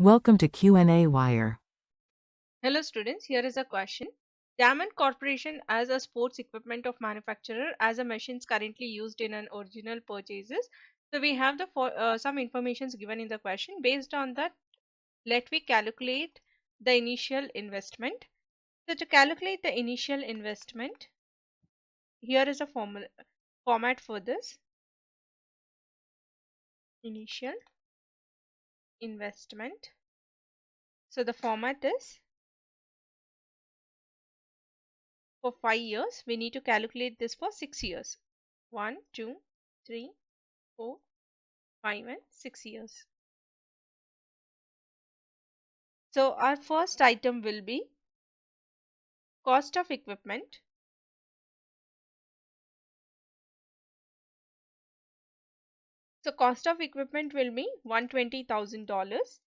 Welcome to qnawire. Hello students, here is a question. Diamond Corporation as a sports equipment of manufacturer as a machines currently used in an original purchases. So we have some informations given in the question. Based on that, let we calculate the initial investment. So to calculate the initial investment, here is a format for this. Initial investment. So the format is for 5 years. We need to calculate this for 6 years. 1, 2, 3, 4, 5 and 6 years. So our first item will be cost of equipment. So cost of equipment will be $120,000.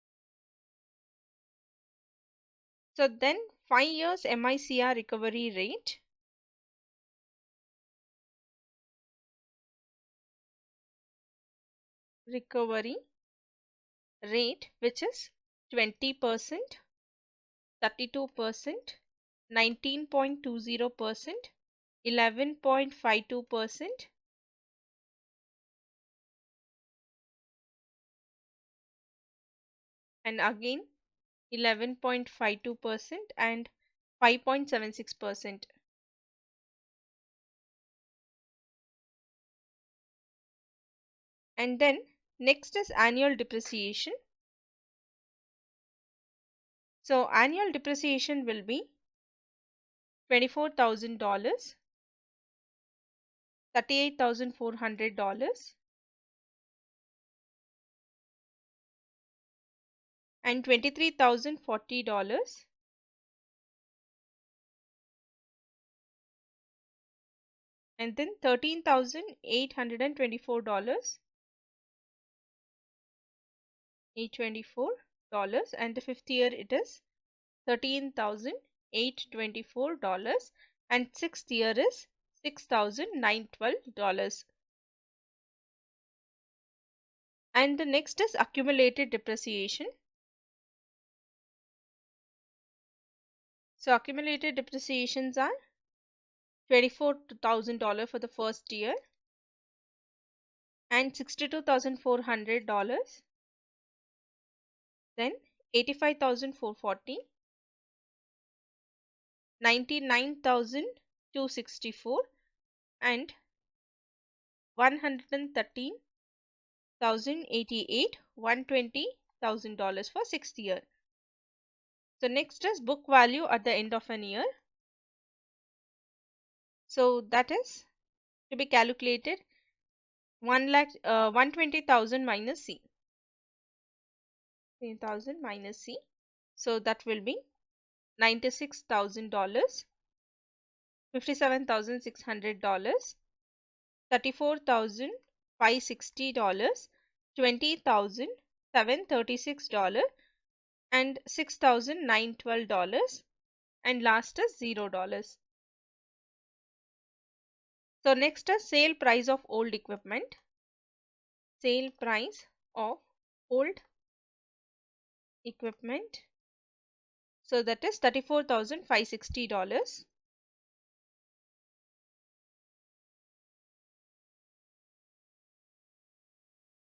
So then 5 years MICR recovery rate. Recovery rate which is 20%, 32%, 19.20%, 11.52%, and again 11.52% and 5.76%. And then next is annual depreciation. So annual depreciation will be $24,000, $38,400, and $23,040, and then $13,824, $824, and the fifth year it is $13,824, and sixth year is $6,912. And the next is accumulated depreciation. So accumulated depreciations are $24,000 for the first year and $62,400, then 85,440, 99,264, and 113,088, $120,000 for sixth year. So next is book value at the end of an year. So that is to be calculated 120,000 minus C. 10,000 minus C. So that will be $96,000, $57,600, $34,560, $20,736, and $6,912, and last is $0. So next is sale price of old equipment. Sale price of old equipment. So that is $34,560.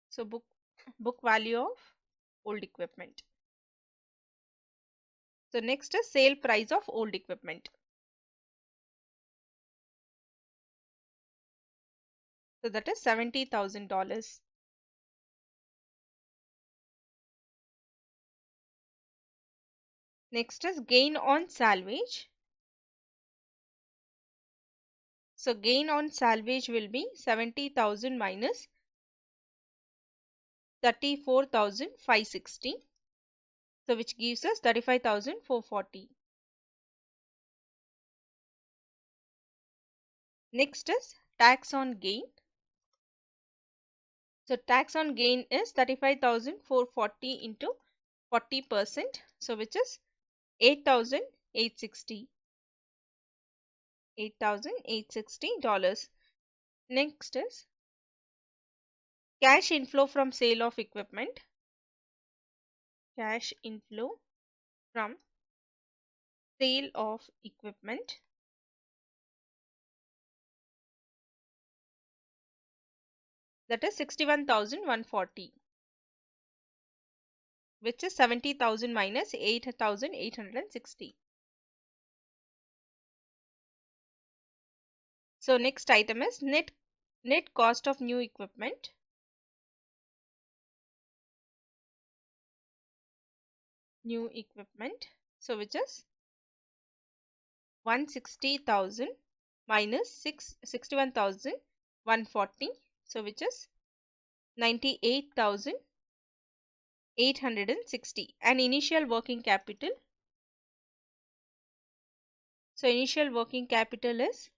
So book value of old equipment. So next is sale price of old equipment. So that is $70,000. Next is gain on salvage. So gain on salvage will be 70,000 minus 34,560. So which gives us 35,440. Next is tax on gain. So tax on gain is 35,440 into 40%. So which is 8,860. $8,860. Next is cash inflow from sale of equipment. cash inflow from sale of equipment, that is 61,140, which is 70,000 minus 8,860. So next item is net cost of new equipment. New equipment. So which is 160,000 minus 61,140. So which is 98,860. And initial working capital. So initial working capital is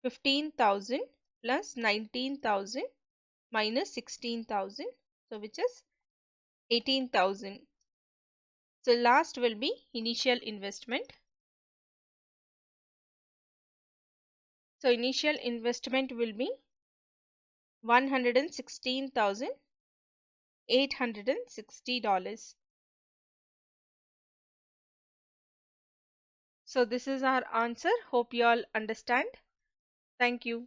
15,000 plus 19,000 minus 16,000. So which is 18,000. So last will be initial investment. So initial investment will be $116,860. So this is our answer. Hope you all understand. Thank you.